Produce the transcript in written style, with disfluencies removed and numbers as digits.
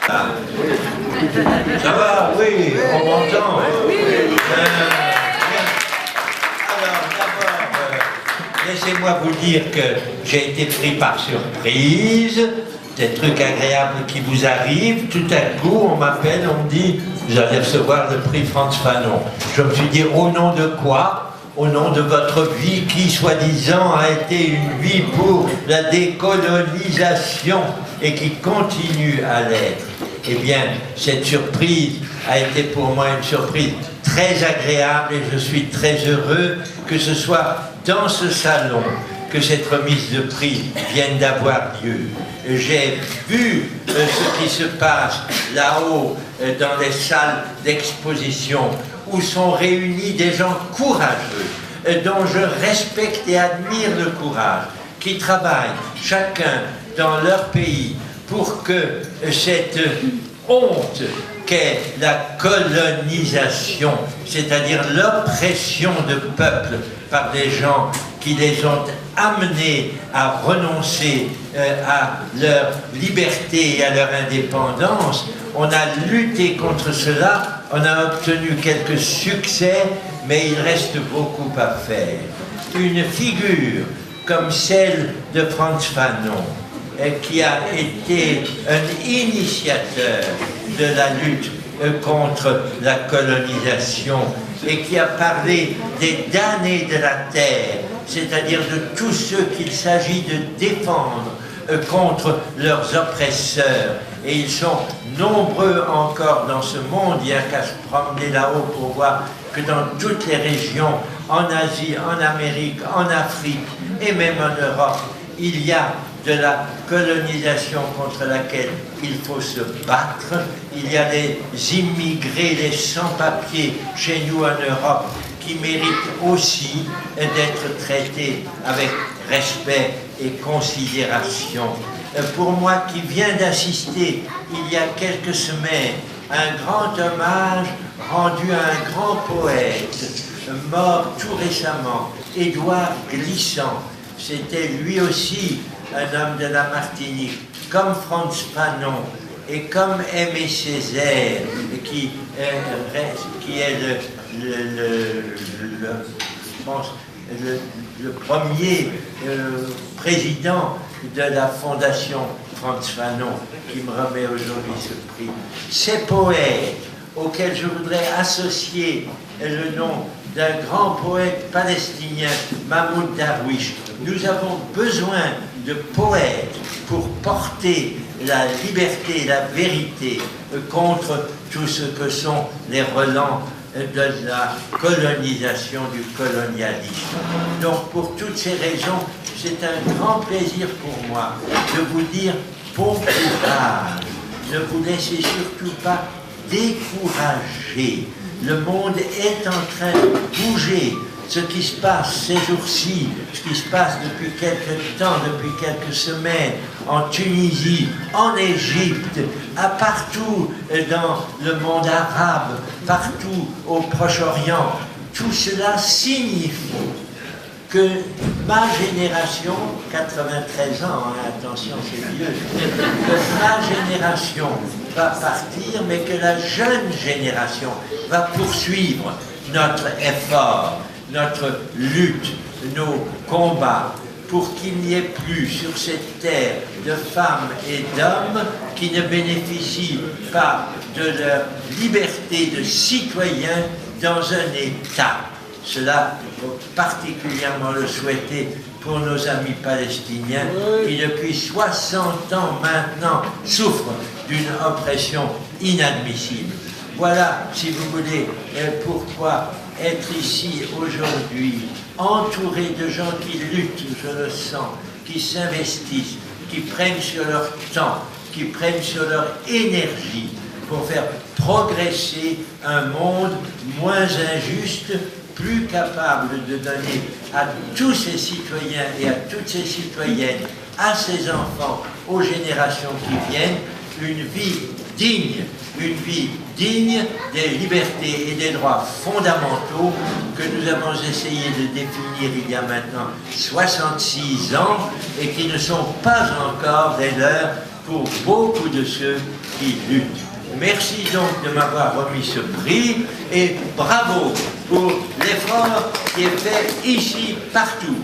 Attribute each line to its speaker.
Speaker 1: Ah. Ça va, oui, on m'entend. Alors, d'abord, laissez-moi vous dire que j'ai été pris par surprise, des trucs agréables qui vous arrivent. Tout à coup, on m'appelle, on me dit, vous allez recevoir le prix Frantz Fanon. Je me suis dit, au nom de quoi? Au nom de votre vie qui, soi-disant, a été une vie pour la décolonisation et qui continue à l'être. Eh bien, cette surprise a été pour moi une surprise très agréable et je suis très heureux que ce soit dans ce salon que cette remise de prix vienne d'avoir lieu. J'ai vu ce qui se passe là-haut dans les salles d'exposition où sont réunis des gens courageux, dont je respecte et admire le courage, qui travaillent chacun dans leur pays pour que cette honte qu'est la colonisation, c'est-à-dire l'oppression de peuples par des gens qui les ont amenés à renoncer à leur liberté et à leur indépendance. On a lutté contre cela, on a obtenu quelques succès, mais il reste beaucoup à faire. Une figure comme celle de Frantz Fanon, qui a été un initiateur de la lutte contre la colonisation et qui a parlé des damnés de la terre, c'est-à-dire de tous ceux qu'il s'agit de défendre contre leurs oppresseurs. Et ils sont nombreux encore dans ce monde, il n'y a qu'à se promener là-haut pour voir que dans toutes les régions, en Asie, en Amérique, en Afrique et même en Europe, il y a de la colonisation contre laquelle il faut se battre. Il y a des immigrés, des sans-papiers chez nous en Europe qui méritent aussi d'être traités avec respect et considération. Pour moi qui viens d'assister il y a quelques semaines à un grand hommage rendu à un grand poète mort tout récemment, Édouard Glissant. C'était lui aussi un homme de la Martinique, comme Frantz Fanon et comme Aimé Césaire, qui est le premier président de la fondation Frantz Fanon, qui me remet aujourd'hui ce prix. Ces poètes auxquels je voudrais associer le nom d'un grand poète palestinien, Mahmoud Darwish. Nous avons besoin de poètes pour porter la liberté, la vérité contre tout ce que sont les relents de la colonisation, du colonialisme. Donc pour toutes ces raisons, c'est un grand plaisir pour moi de vous dire bon courage. Ne vous laissez surtout pas décourager. Le monde est en train de bouger. Ce qui se passe ces jours-ci, ce qui se passe depuis quelques temps, depuis quelques semaines, en Tunisie, en Égypte, partout dans le monde arabe, partout au Proche-Orient, tout cela signifie que ma génération, 93 ans, hein, attention c'est vieux, que ma génération va partir, mais que la jeune génération va poursuivre notre effort, notre lutte, nos combats, pour qu'il n'y ait plus sur cette terre de femmes et d'hommes qui ne bénéficient pas de leur liberté de citoyens dans un État. Cela, il faut particulièrement le souhaiter pour nos amis palestiniens qui depuis 60 ans maintenant souffrent d'une oppression inadmissible. Voilà, si vous voulez, pourquoi être ici aujourd'hui, entouré de gens qui luttent, je le sens, qui s'investissent, qui prennent sur leur temps, qui prennent sur leur énergie pour faire progresser un monde moins injuste, plus capable de donner à tous ces citoyens et à toutes ces citoyennes, à ces enfants, aux générations qui viennent, une vie digne des libertés et des droits fondamentaux que nous avons essayé de définir il y a maintenant 66 ans et qui ne sont pas encore des leurs pour beaucoup de ceux qui luttent. Merci donc de m'avoir remis ce prix et bravo pour l'effort qui est fait ici, partout.